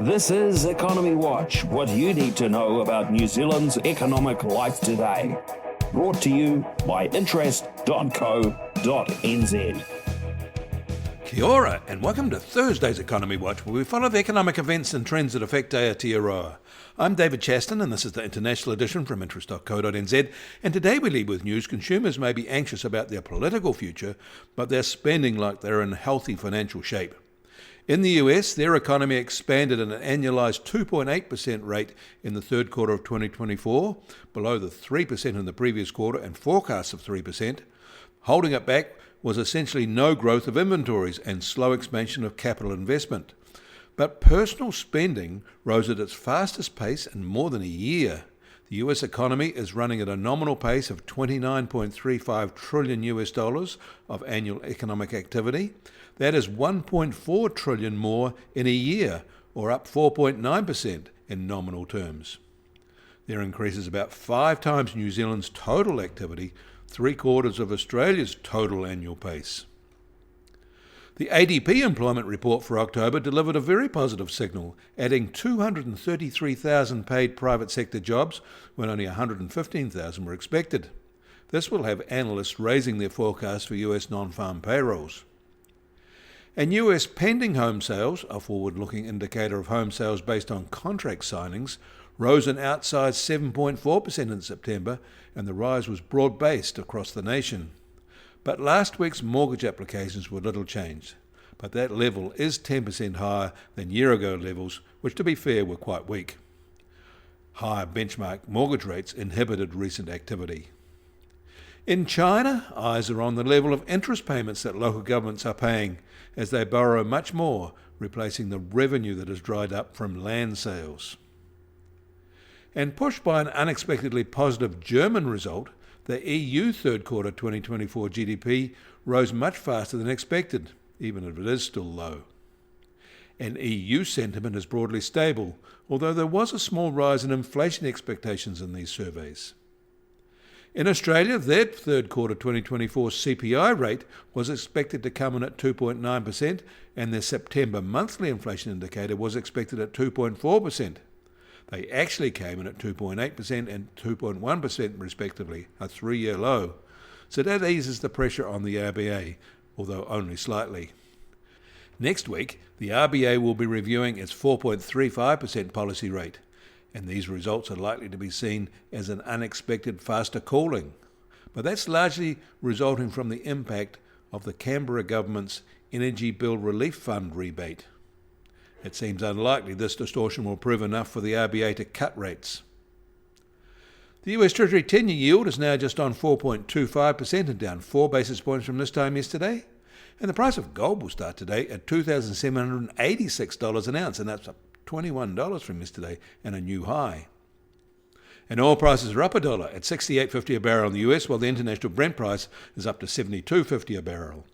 This is Economy Watch, what you need to know about New Zealand's economic life today. Brought to you by interest.co.nz. Kia ora, and welcome to Thursday's Economy Watch, where we follow the economic events and trends that affect Aotearoa. I'm David Chaston, and this is the international edition from interest.co.nz, and today we lead with news. Consumers may be anxious about their political future, but they're spending like they're in healthy financial shape. In the US, their economy expanded at an annualised 2.8% rate in the third quarter of 2024, below the 3% in the previous quarter and forecasts of 3%. Holding it back was essentially no growth of inventories and slow expansion of capital investment. But personal spending rose at its fastest pace in more than a year. The US economy is running at a nominal pace of $29.35 trillion of annual economic activity. That is $1.4 trillion more in a year, or up 4.9% in nominal terms. Their increase is about 5 times New Zealand's total activity, 3/4 of Australia's total annual pace. The ADP employment report for October delivered a very positive signal, adding 233,000 paid private sector jobs when only 115,000 were expected. This will have analysts raising their forecast for US non-farm payrolls. And US pending home sales, a forward-looking indicator of home sales based on contract signings, rose an outsized 7.4% in September, and the rise was broad-based across the nation. But last week's mortgage applications were little changed, but that level is 10% higher than year-ago levels, which to be fair were quite weak. Higher benchmark mortgage rates inhibited recent activity. In China, eyes are on the level of interest payments that local governments are paying as they borrow much more, replacing the revenue that has dried up from land sales. And pushed by an unexpectedly positive German result, the EU third quarter 2024 GDP rose much faster than expected, even if it is still low. And EU sentiment is broadly stable, although there was a small rise in inflation expectations in these surveys. In Australia, their third quarter 2024 CPI rate was expected to come in at 2.9%, and their September monthly inflation indicator was expected at 2.4%. They actually came in at 2.8% and 2.1% respectively, a 3-year low. So that eases the pressure on the RBA, although only slightly. Next week, the RBA will be reviewing its 4.35% policy rate, and these results are likely to be seen as an unexpected faster cooling. But that's largely resulting from the impact of the Canberra government's Energy Bill Relief Fund rebate. It seems unlikely this distortion will prove enough for the RBA to cut rates. The US Treasury 10-year yield is now just on 4.25% and down 4 basis points from this time yesterday. And the price of gold will start today at $2,786 an ounce, and that's up $21 from yesterday and a new high. And oil prices are up $1 at $68.50 a barrel in the US, while the international Brent price is up to $72.50 a barrel.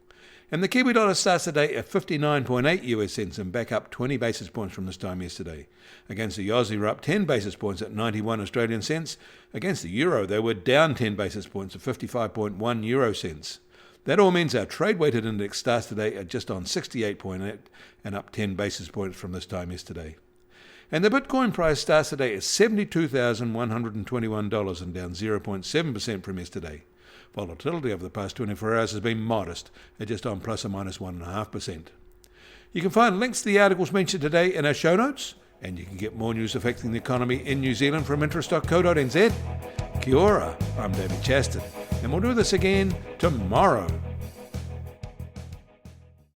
And the Kiwi dollar starts the day at 59.8 US cents and back up 20 basis points from this time yesterday. Against the Aussie, we're up 10 basis points at 91 Australian cents. Against the euro, they were down 10 basis points at 55.1 euro cents. That all means our trade-weighted index starts today at just on 68.8 and up 10 basis points from this time yesterday. And the Bitcoin price starts today at $72,121 and down 0.7% from yesterday. Volatility over the past 24 hours has been modest, at just on plus or minus 1.5%. You can find links to the articles mentioned today in our show notes, and you can get more news affecting the economy in New Zealand from interest.co.nz. Kia ora, I'm David Chaston, and we'll do this again tomorrow.